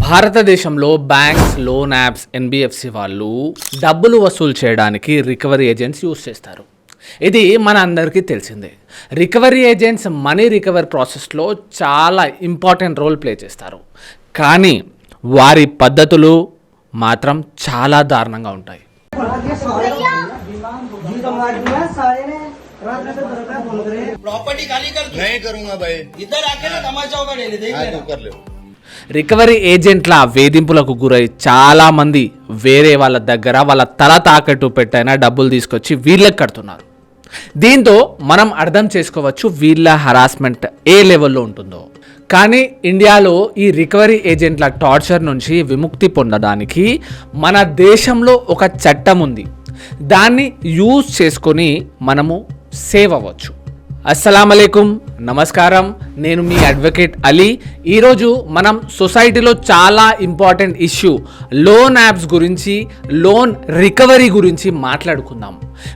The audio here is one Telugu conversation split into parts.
భారతదేశంలో బ్యాంక్స్, లోన్ యాప్స్, ఎన్బిఎఫ్సి వాళ్ళు డబ్బులు వసూలు చేయడానికి రికవరీ ఏజెంట్స్ యూజ్ చేస్తారు. ఇది మన అందరికీ తెలిసిందే. రికవరీ ఏజెంట్స్ మనీ రికవరీ ప్రాసెస్లో చాలా ఇంపార్టెంట్ రోల్ ప్లే చేస్తారు. కానీ వారి పద్ధతులు మాత్రం చాలా దారుణంగా ఉంటాయి. రికవరీ ఏజెంట్ల వేధింపులకు గురై చాలా మంది వేరే వాళ్ళ దగ్గర వాళ్ళ తల తాకట్టు పెట్టైనా డబ్బులు తీసుకొచ్చి వీళ్ళకి కడుతున్నారు. దీంతో మనం అర్థం చేసుకోవచ్చు వీళ్ళ హరాస్మెంట్ ఏ లెవెల్లో ఉంటుందో. కానీ ఇండియాలో ఈ రికవరీ ఏజెంట్ల టార్చర్ నుంచి విముక్తి పొందడానికి మన దేశంలో ఒక చట్టం ఉంది. దాన్ని యూజ్ చేసుకొని మనము సేవ్ అవ్వచ్చు. అస్సలామలైకుం, నమస్కారం. నేను మీ అడ్వకేట్ అలీ. ఈరోజు మనం సొసైటీలో చాలా ఇంపార్టెంట్ ఇష్యూ లోన్ యాప్స్ గురించి, లోన్ రికవరీ గురించి మాట్లాడుకుందాం.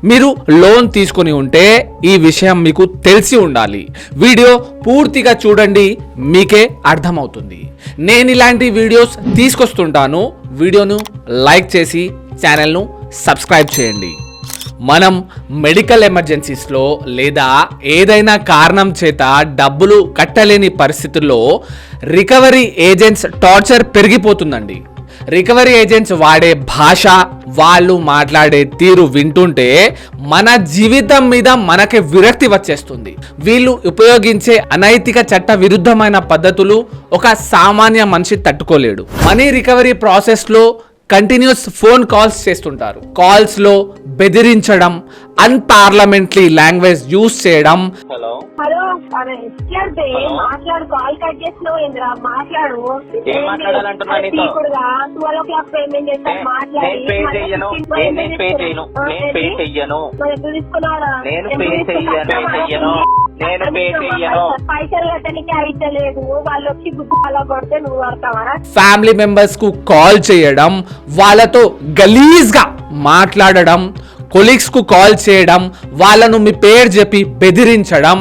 మీరు లోన్ తీసుకొని ఉంటే ఈ విషయం మీకు తెలిసి ఉండాలి. వీడియో పూర్తిగా చూడండి, మీకే అర్థమవుతుంది. నేను ఇలాంటి వీడియోస్ తీసుకొస్తుంటాను. వీడియోను లైక్ చేసి ఛానల్ను సబ్స్క్రైబ్ చేయండి. మనం మెడికల్ ఎమర్జెన్సీస్లో లేదా ఏదైనా కారణం చేత డబ్బులు కట్టలేని పరిస్థితుల్లో రికవరీ ఏజెంట్స్ టార్చర్ పెరిగిపోతుందండి. రికవరీ ఏజెంట్స్ వాడే భాష, వాళ్ళు మాట్లాడే తీరు వింటుంటే మన జీవితం మీద మనకి విరక్తి వచ్చేస్తుంది. వీళ్ళు ఉపయోగించే అనైతిక చట్ట విరుద్ధమైన పద్ధతులు ఒక సామాన్య మనిషి తట్టుకోలేడు. మనీ రికవరీ ప్రాసెస్లో కంటిన్యూస్ ఫోన్ కాల్స్ చేస్తుంటారు. కాల్స్లో బెదిరించడం, అన్పార్లమెంటరీ లాంగ్వేజ్ యూజ్ చేయడం. హలో మాట్లాడు, కాల్ కట్ చేసినావు ఏంద్రా? మాట్లాడు. పైసలు కట్టడానికి అయితే లేదు, వాళ్ళు వచ్చి గుడ్డు అలా కొడితే నువ్వు పడతావా? ఫ్యామిలీ మెంబర్స్ కు కాల్ చేయడం, వాళ్ళతో గలీజ్ గా మాట్లాడడం, కొలీగ్స్ కు కాల్ చేయడం, వాళ్ళను మీ పేరు చెప్పి బెదిరించడం,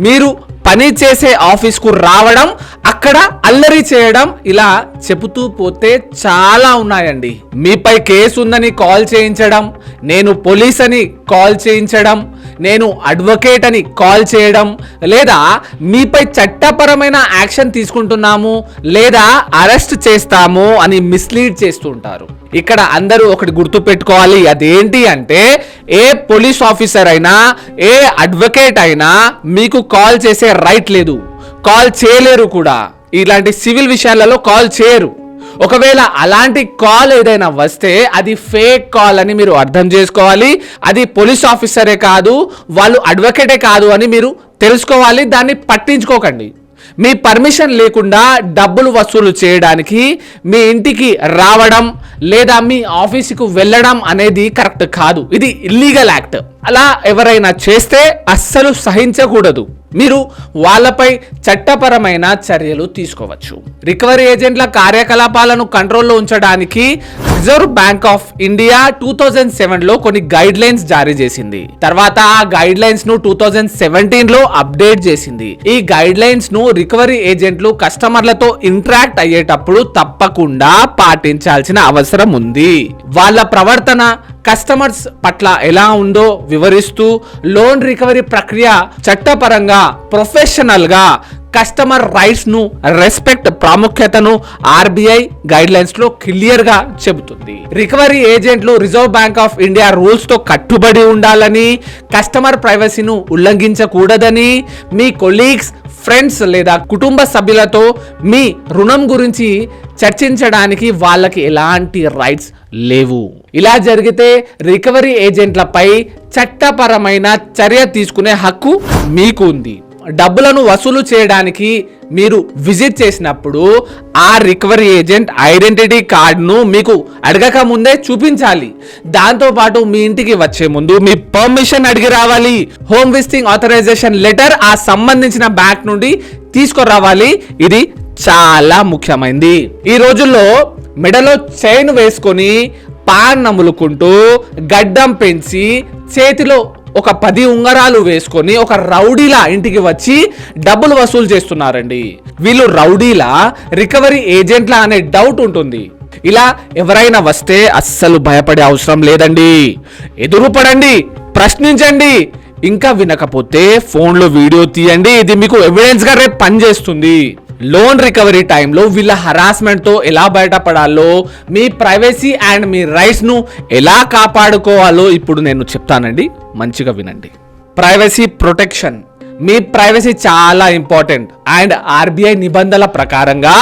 మీరు పని చేసే ఆఫీస్కు రావడం, అక్కడ అల్లరి చేయడం, ఇలా చెబుతూ పోతే చాలా ఉన్నాయండి. మీపై కేసు ఉందని కాల్ చేయించడం, నేను పోలీస్ అని కాల్ చేయించడం, నేను అడ్వకేట్ అని కాల్ చేయడం, లేదా మీపై చట్టపరమైన యాక్షన్ తీసుకుంటున్నాము లేదా అరెస్ట్ చేస్తాము అని మిస్లీడ్ చేస్తూ ఉంటారు. ఇక్కడ అందరూ ఒకటి గుర్తు పెట్టుకోవాలి. అదేంటి అంటే ఏ పోలీస్ ఆఫీసర్ అయినా, ఏ అడ్వకేట్ అయినా మీకు కాల్ చేసే రైట్ లేదు, కాల్ చేయలేరు కూడా. ఇలాంటి సివిల్ విషయాలలో కాల్ చేయరు. ఒకవేళ అలాంటి కాల్ ఏదైనా వస్తే అది ఫేక్ కాల్ అని మీరు అర్థం చేసుకోవాలి. అది పోలీస్ ఆఫీసరే కాదు, వాళ్ళు అడ్వకేటే కాదు అని మీరు తెలుసుకోవాలి. దాన్ని పట్టించుకోకండి. మీ పర్మిషన్ లేకుండా డబ్బులు వసూలు చేయడానికి మీ ఇంటికి రావడం లేదా మీ ఆఫీసుకు వెళ్ళడం అనేది కరెక్ట్ కాదు. ఇది ఇల్లీగల్ యాక్ట్. అలా ఎవరైనా చేస్తే అస్సలు సహించకూడదు. మీరు వాళ్ళపై చట్టపరమైన చర్యలు తీసుకోవచ్చు. రికవరీ ఏజెంట్ల కార్యకలాపాలను కంట్రోల్లో ఉంచడానికి రిజర్వ్ బ్యాంక్ ఆఫ్ ఇండియా 2007లో కొన్ని గైడ్ లైన్స్ జారీ చేసింది. తర్వాత ఆ గైడ్ లైన్స్ ను 2017లో అప్డేట్ చేసింది. ఈ గైడ్ లైన్స్ ను రికవరీ ఏజెంట్లు కస్టమర్లతో ఇంటరాక్ట్ అయ్యేటప్పుడు తప్పకుండా పాటించాల్సిన అవసరం ఉంది. వాళ్ళ ప్రవర్తన కస్టమర్స్ పట్ల ఎలా ఉందో వివరిస్తూ లోన్ రికవరీ ప్రక్రియ చట్టపరంగా, ప్రొఫెషనల్ గా కస్టమర్ రైట్స్ ను రెస్పెక్ట్ ప్రాముఖ్యతను ఆర్బీఐ గైడ్ లైన్స్ లో క్లియర్ గా చెబుతుంది. రికవరీ ఏజెంట్లు reserve bank of India rules తో కట్టుబడి ఉండాలని, కస్టమర్ ప్రైవసీను ఉల్లంఘించకూడదని, మీ కొలీగ్స్, ఫ్రెండ్స్ లేదా కుటుంబ సభ్యులతో మీ రుణం గురించి చర్చించడానికి వాళ్ళకి ఎలాంటి రైట్స్ లేవు. ఇలా జరిగితే రికవరీ ఏజెంట్లపై చట్టపరమైన చర్య తీసుకునే హక్కు మీకు ఉంది. డబ్బులను వసూలు చేయడానికి మీరు విజిట్ చేసినప్పుడు ఆ రికవరీ ఏజెంట్ ఐడెంటిటీ కార్డును మీకు అడగక ముందే చూపించాలి. దాంతోపాటు మీ ఇంటికి వచ్చే ముందు మీ పర్మిషన్ అడిగి రావాలి. హోమ్ విజిటింగ్ ఆథరైజేషన్ లెటర్ ఆ సంబంధించిన బ్యాంక్ నుండి తీసుకురావాలి. ఇది చాలా ముఖ్యమైనది. ఈ రోజుల్లో మెడలో చైన్ వేసుకొని పాన్ నములుకుంటూ గడ్డం పెంచి చేతిలో ఒక 10 ఉంగరాలు వేసుకొని ఒక రౌడీలా ఇంటికి వచ్చి డబ్బులు వసూలు చేస్తున్నారండి. వీళ్ళు రౌడీలా రికవరీ ఏజెంట్లా అనే డౌట్ ఉంటుంది. ఇలా ఎవరైనా వస్తే అస్సలు భయపడే అవసరం లేదండి. ఎదురుపడండి, ప్రశ్నించండి. ఇంకా వినకపోతే ఫోన్లో వీడియో తీయండి. ఇది మీకు ఎవిడెన్స్ గా రేపు పనిచేస్తుంది. లోన్ రికవరీ టైంలో వీళ్ళ హరాస్మెంట్ తో ఎలా బయటపడాలో, మీ ప్రైవసీ అండ్ మీ రైట్స్ ను ఎలా కాపాడుకోవాలో ఇప్పుడు నేను చెప్తానండి. మంచిగా వినండి. Privacy protection. మీ ప్రైవసీ చాలా ఇంపార్టెంట్ అండ్ ఆర్బీఐ నిబంధనల ప్రకారంగా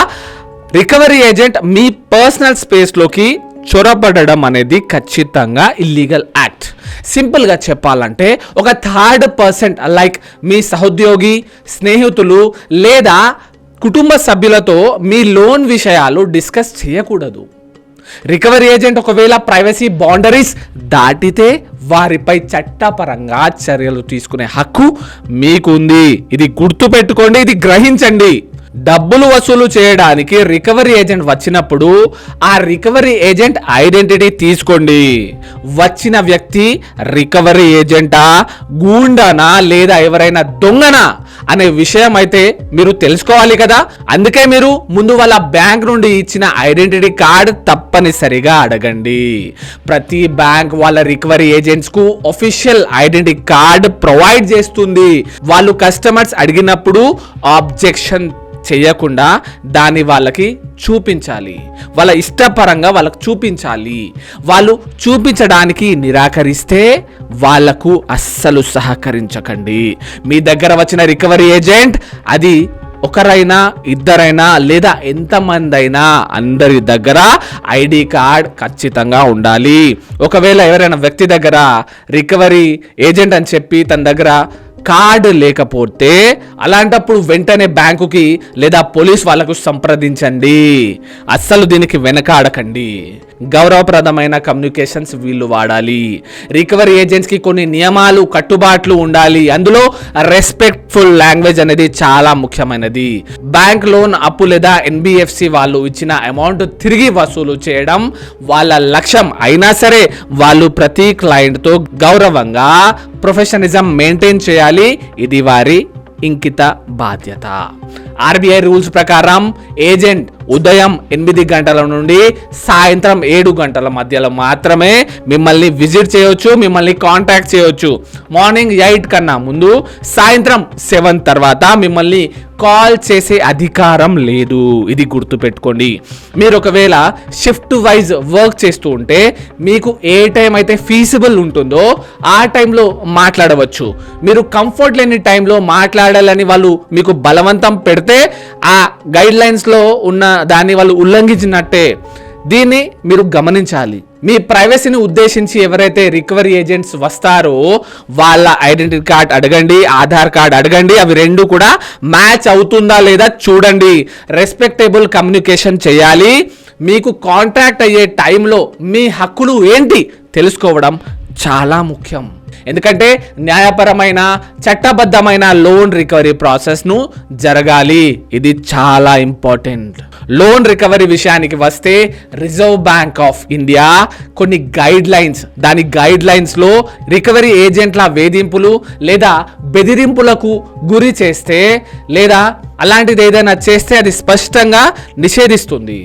రికవరీ ఏజెంట్ మీ పర్సనల్ స్పేస్లోకి చొరబడడం అనేది ఖచ్చితంగా ఇల్లీగల్ యాక్ట్. సింపుల్గా చెప్పాలంటే ఒక థర్డ్ పర్సన్ లైక్ మీ సహోద్యోగి, స్నేహితులు లేదా కుటుంబ సభ్యులతో మీ లోన్ విషయాలు డిస్కస్ చేయకూడదు. రికవరీ ఏజెంట్ ఒకవేళ ప్రైవసీ బౌండరీస్ దాటితే వారిపై చట్టపరంగా చర్యలు తీసుకునే హక్కు మీకుంది. ఇది గుర్తుపెట్టుకోండి, ఇది గ్రహించండి. డబ్బులు వసూలు చేయడానికి రికవరీ ఏజెంట్ వచ్చినప్పుడు ఆ రికవరీ ఏజెంట్ ఐడెంటిటీ తీసుకోండి. వచ్చిన వ్యక్తి రికవరీ ఏజెంటా, గూండానా లేదా ఎవరైనా దొంగనా అనే విషయం అయితే మీరు తెలుసుకోవాలి కదా. అందుకే మీరు ముందు వాళ్ళ బ్యాంక్ నుండి ఇచ్చిన ఐడెంటిటీ కార్డ్ తప్పనిసరిగా అడగండి. ప్రతి బ్యాంక్ వాళ్ళ రికవరీ ఏజెంట్స్ కు ఆఫీషియల్ ఐడెంటిటీ కార్డ్ ప్రొవైడ్ చేస్తుంది. వాళ్ళు కస్టమర్స్ అడిగినప్పుడు ఆబ్జెక్షన్ చేయకుండా దాన్ని వాళ్ళకి చూపించాలి. వాళ్ళ ఇష్టపరంగా వాళ్ళకు చూపించాలి. వాళ్ళు చూపించడానికి నిరాకరిస్తే వాళ్లకు అస్సలు సహకరించకండి. మీ దగ్గర వచ్చిన రికవరీ ఏజెంట్ అది ఒకరైనా ఇద్దరైనా లేదా ఎంతమంది అయినా అందరి దగ్గర ఐడి కార్డ్ ఖచ్చితంగా ఉండాలి. ఒకవేళ ఎవరైనా వ్యక్తి దగ్గర రికవరీ ఏజెంట్ అని చెప్పి తన దగ్గర కార్డు లేకపోతే అలాంటప్పుడు వెంటనే బ్యాంకుకి లేదా పోలీస్ వాళ్ళకు సంప్రదించండి. అస్సలు దీనికి వెనకాడకండి. గౌరవప్రదమైన కమ్యూనికేషన్స్ వీళ్ళు వాడాలి. రికవరీ ఏజెంట్స్కి కొన్ని నియమాలు, కట్టుబాట్లు ఉండాలి. అందులో రెస్పెక్ట్ఫుల్ లాంగ్వేజ్ అనేది చాలా ముఖ్యమైనది. బ్యాంక్ లోన్ అప్పు లేదా ఎన్బిఎఫ్సి వాళ్ళు ఇచ్చిన అమౌంట్ తిరిగి వసూలు చేయడం వాళ్ళ లక్ష్యం అయినా సరే వాళ్ళు ప్రతి క్లయింట్తో గౌరవంగా ప్రొఫెషనలిజం మెయింటైన్ చేయాలి. ఇది వారి ఇంకిత బాధ్యత. ఆర్బీఐ రూల్స్ ప్రకారం ఏజెంట్ ఉదయం 8 గంటల నుండి సాయంత్రం 7 గంటల మధ్యలో మాత్రమే మిమ్మల్ని విజిట్ చేయొచ్చు, మిమ్మల్ని కాంటాక్ట్ చేయొచ్చు. మార్నింగ్ 8 కన్నా ముందు, సాయంత్రం 7 తర్వాత మిమ్మల్ని కాల్ చేసే అధికారం లేదు. ఇది గుర్తుపెట్టుకోండి. మీరు ఒకవేళ షిఫ్ట్ వైజ్ వర్క్ చేస్తూ ఉంటే మీకు ఏ టైం అయితే ఫీజిబుల్ ఉంటుందో ఆ టైంలో మాట్లాడవచ్చు. మీరు కంఫర్ట్ లేని టైంలో మాట్లాడాలని వాళ్ళు మీకు బలవంతం పెడితే ఆ గైడ్ లైన్స్లో ఉన్న దాన్ని వాళ్ళు ఉల్లంఘించినట్టే. దీన్ని మీరు గమనించాలి. మీ ప్రైవసీని ఉద్దేశించి ఎవరైతే రికవరీ ఏజెంట్స్ వస్తారో వాళ్ళ ఐడెంటిటీ కార్డ్ అడగండి, ఆధార్ కార్డ్ అడగండి. అవి రెండు కూడా మ్యాచ్ అవుతుందా లేదా చూడండి. రెస్పెక్టబుల్ కమ్యూనికేషన్ చేయాలి. మీకు కాంటాక్ట్ అయ్యే టైంలో మీ హక్కులు ఏంటి తెలుసుకోవడం చాలా ముఖ్యం. ఎందుకంటే న్యాయపరమైన చట్టబద్ధమైన లోన్ రికవరీ ప్రాసెస్ను జరగాలి. ఇది చాలా ఇంపార్టెంట్. లోన్ రికవరీ విషయానికి వస్తే రిజర్వ్ బ్యాంక్ ఆఫ్ ఇండియా కొన్ని గైడ్ లైన్స్, దాని గైడ్ లైన్స్లో రికవరీ ఏజెంట్ల వేధింపులు లేదా బెదిరింపులకు గురి చేస్తే లేదా అలాంటిది ఏదైనా చేస్తే అది స్పష్టంగా నిషేధిస్తుంది.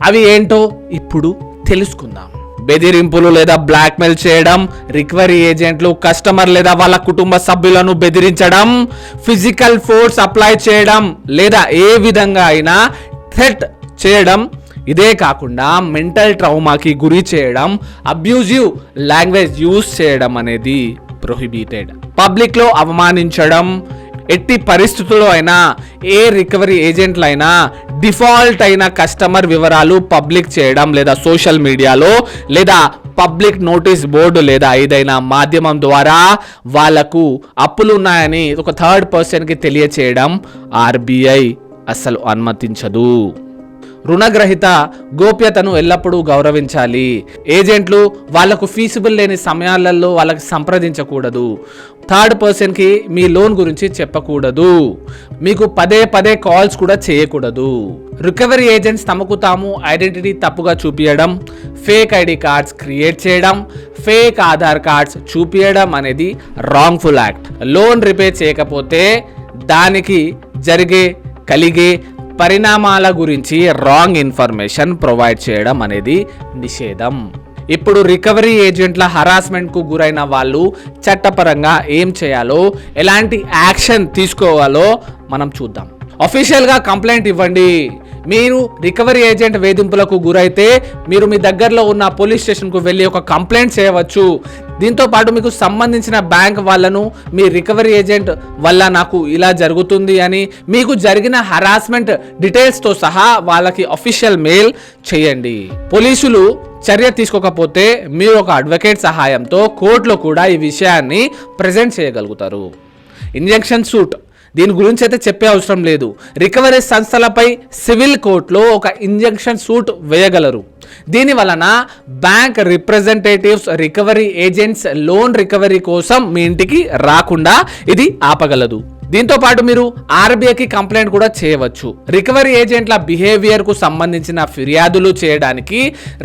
అవి ఏంటో ఇప్పుడు తెలుసుకుందాం. బెదిరింపులు లేదా బ్లాక్మెయిల్ చేయడం, రికవరీ ఏజెంట్లు కస్టమర్ లేదా వాళ్ళ కుటుంబ సభ్యులను బెదిరించడం, ఫిజికల్ ఫోర్స్ అప్లై చేయడం లేదా ఏ విధంగా అయినా థ్రెట్ చేయడం, ఇదే కాకుండా మెంటల్ ట్రామాకి గురి చేయడం, అబ్యూజివ్ లాంగ్వేజ్ యూజ్ చేయడం అనేది ప్రొహిబిటెడ్. పబ్లిక్లో అవమానించడం, ఎట్టి పరిస్థితుల్లో అయినా ఏ రికవరీ ఏజెంట్లైనా డిఫాల్ట్ అయిన కస్టమర్ వివరాలు పబ్లిక్ చేయడం లేదా సోషల్ మీడియాలో లేదా పబ్లిక్ నోటీస్ బోర్డు లేదా ఏదైనా మాధ్యమం ద్వారా వాళ్లకు అప్పులు ఉన్నాయని ఒక థర్డ్ పర్సన్కి తెలియచేయడం ఆర్బీఐ అసలు అనుమతించదు. రుణగ్రహీత గోప్యతను ఎల్లప్పుడూ గౌరవించాలి. ఏజెంట్లు వాళ్లకు ఫీజిబుల్ లేని సమయాలలో వాళ్ళకి సంప్రదించకూడదు. థర్డ్ పర్సన్కి మీ లోన్ గురించి చెప్పకూడదు. మీకు పదే పదే కాల్స్ కూడా చేయకూడదు. రికవరీ ఏజెంట్స్ తమకు తాము ఐడెంటిటీ తప్పుగా చూపించడం, ఫేక్ ఐడి కార్డ్స్ క్రియేట్ చేయడం, ఫేక్ ఆధార్ కార్డ్స్ చూపించడం అనేది రాంగ్ఫుల్ యాక్ట్. లోన్ రిపే చేయకపోతే దానికి కలిగే పరిణామాల గురించి రాంగ్ ఇన్ఫర్మేషన్ ప్రొవైడ్ చేయడం అనేది నిషేధం. ఇప్పుడు రికవరీ ఏజెంట్ల హరాస్మెంట్కు గురైన వాళ్ళు చట్టపరంగా ఏం చేయాలో, ఎలాంటి యాక్షన్ తీసుకోవాలో మనం చూద్దాం. అఫీషియల్గా కంప్లైంట్ ఇవ్వండి. మీరు రికవరీ ఏజెంట్ వేధింపులకు గురైతే మీరు మీ దగ్గరలో ఉన్న పోలీస్ స్టేషన్కు వెళ్ళి ఒక కంప్లైంట్ చేయవచ్చు. దీంతో పాటు మీకు సంబంధించిన బ్యాంక్ వాళ్ళను మీ రికవరీ ఏజెంట్ వల్ల నాకు ఇలా జరుగుతుంది అని మీకు జరిగిన హరాస్మెంట్ డీటెయిల్స్తో సహా వాళ్ళకి అఫీషియల్ మెయిల్ చేయండి. పోలీసులు చర్య తీసుకోకపోతే మీరు ఒక అడ్వకేట్ సహాయంతో కోర్టులో కూడా ఈ విషయాన్ని ప్రజెంట్ చేయగలుగుతారు. ఇంజంక్షన్ సూట్, దీని గురించి అయితే చెప్పే అవసరం లేదు. రికవరీ సంస్థలపై సివిల్ కోర్టులో ఒక ఇంజంక్షన్ సూట్ వేయగలరు. దీని వలన bank representatives recovery agents loan recovery కోసం మీ ఇంటికి రాకుండా ఇది ఆపగలదు. దీంతో పాటు మీరు ఆర్బీఐకి కంప్లైంట్ కూడా చేయవచ్చు. రికవరీ ఏజెంట్ల బిహేవియర్ కు సంబంధించిన ఫిర్యాదులు చేయడానికి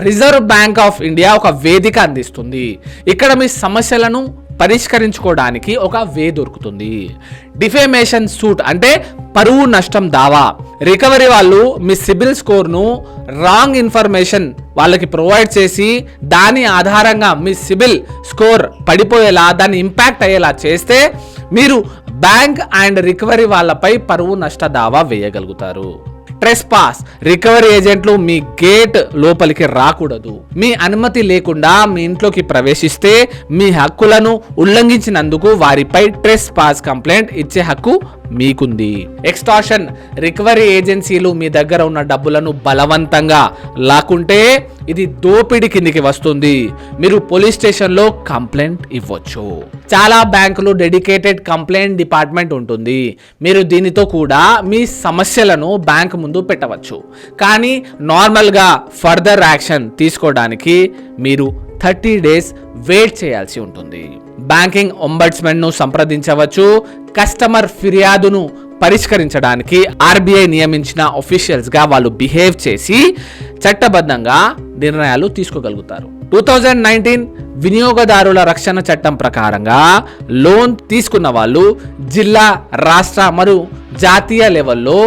రిజర్వ్ బ్యాంక్ ఆఫ్ ఇండియా ఒక వేదిక అందిస్తుంది. ఇక్కడ మీ సమస్యలను పరిష్కరించుకోవడానికి ఒక వే దొరుకుతుంది. డిఫేమేషన్ సూట్ అంటే పరువు నష్టం దావా. రికవరీ వాళ్ళు మీ సిబిల్ స్కోర్ను రాంగ్ ఇన్ఫర్మేషన్ వాళ్ళకి ప్రొవైడ్ చేసి దాని ఆధారంగా మీ సిబిల్ స్కోర్ పడిపోయేలా, దాన్ని ఇంపాక్ట్ అయ్యేలా చేస్తే మీరు బ్యాంక్ అండ్ రికవరీ వాళ్ళపై పరువు నష్ట దావా వేయగలుగుతారు. ట్రెస్పాస్, రికవరీ ఏజెంట్లు మీ గేట్ లోపలికి రాకూడదు. మీ అనుమతి లేకుండా మీ ఇంట్లోకి ప్రవేశిస్తే మీ హక్కులను ఉల్లంఘించినందుకు వారిపై ట్రెస్పాస్ కంప్లైంట్ ఇచ్చే హక్కు మీకుంది. ఎక్స్టార్షన్, రికవరీ ఏజెన్సీలు మీ దగ్గర ఉన్న డబ్బులను బలవంతంగా లాక్కుంటే ఇది దోపిడీ కిందికి వస్తుంది. మీరు పోలీస్ స్టేషన్లో కంప్లైంట్ ఇవ్వచ్చు. చాలా బ్యాంకులు డెడికేటెడ్ కంప్లైంట్ డిపార్ట్మెంట్ ఉంటుంది. మీరు దీనితో కూడా మీ సమస్యలను బ్యాంక్ ముందు పెట్టవచ్చు. కానీ నార్మల్గా ఫర్దర్ యాక్షన్ తీసుకోవడానికి మీరు 30 days వెయిట్ చేయాల్సి ఉంటుంది. బ్యాంకింగ్ ఒంబడ్స్మన్ ను సంప్రదించవచ్చు. కస్టమర్ ఫిర్యాదును పరిష్కరించడానికి ఆర్బీఐ నియమించిన అఫీషియల్స్ గా వాళ్ళు బిహేవ్ చేసి చట్టబద్ధంగా నిర్ణయాలు తీసుకోగలుగుతారు. 2019 వినియోగదారుల రక్షణ చట్టం ప్రకారంగా లోన్ తీసుకున్న వాళ్ళు జిల్లా, రాష్ట్ర మరియు జాతీయ లెవెల్లో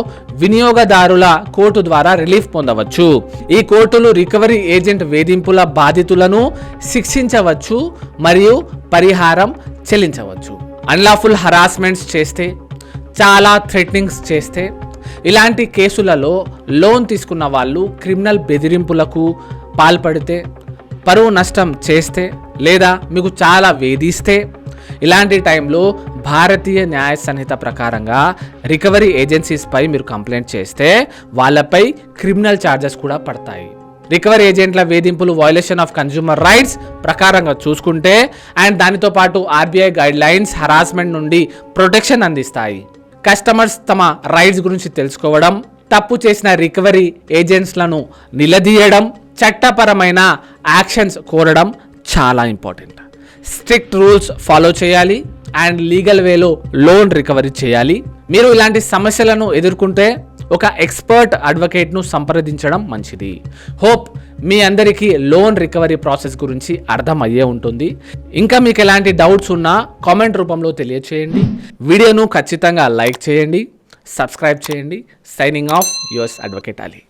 వినియోగదారుల కోర్టు ద్వారా రిలీఫ్ పొందవచ్చు. ఈ కోర్టులు రికవరీ ఏజెంట్ వేధింపుల బాధితులను శిక్షించవచ్చు మరియు పరిహారం చెల్లించవచ్చు. అన్లాఫుల్ హరాస్మెంట్స్ చేస్తే, చాలా థ్రెటనింగ్స్ చేస్తే, ఇలాంటి కేసులలో లోన్ తీసుకున్న వాళ్ళు క్రిమినల్ బెదిరింపులకు పాల్పడితే, పరువు నష్టం చేస్తే లేదా మీకు చాలా వేధిస్తే, ఇలాంటి టైంలో భారతీయ న్యాయ సంహిత ప్రకారంగా రికవరీ ఏజెన్సీస్ పై మీరు కంప్లైంట్ చేస్తే వాళ్ళపై క్రిమినల్ ఛార్జెస్ కూడా పడతాయి. రికవరీ ఏజెంట్ల వేధింపులు వయలేషన్ ఆఫ్ కన్జ్యూమర్ రైట్స్ ప్రకారంగా చూసుకుంటే అండ్ దానితో పాటు ఆర్బీఐ గైడ్ లైన్స్ హరాస్మెంట్ నుండి ప్రొటెక్షన్ అందిస్తాయి. కస్టమర్స్ తమ రైట్స్ గురించి తెలుసుకోవడం, తప్పు చేసిన రికవరీ ఏజెంట్స్లను నిలదీయడం, చట్టపరమైన యాక్షన్స్ కోరడం చాలా ఇంపార్టెంట్. స్ట్రిక్ట్ రూల్స్ ఫాలో చేయాలి అండ్ లీగల్ వేలో లోన్ రికవరీ చేయాలి. మీరు ఇలాంటి సమస్యలను ఎదుర్కొంటే ఒక ఎక్స్పర్ట్ అడ్వకేట్ను సంప్రదించడం మంచిది. హోప్ మీ అందరికీ లోన్ రికవరీ ప్రాసెస్ గురించి అర్థమయ్యే ఉంటుంది. ఇంకా మీకు ఎలాంటి డౌట్స్ ఉన్నా కామెంట్ రూపంలో తెలియచేయండి. వీడియోను ఖచ్చితంగా లైక్ చేయండి, సబ్స్క్రైబ్ చేయండి. Signing off yours advocate Ali.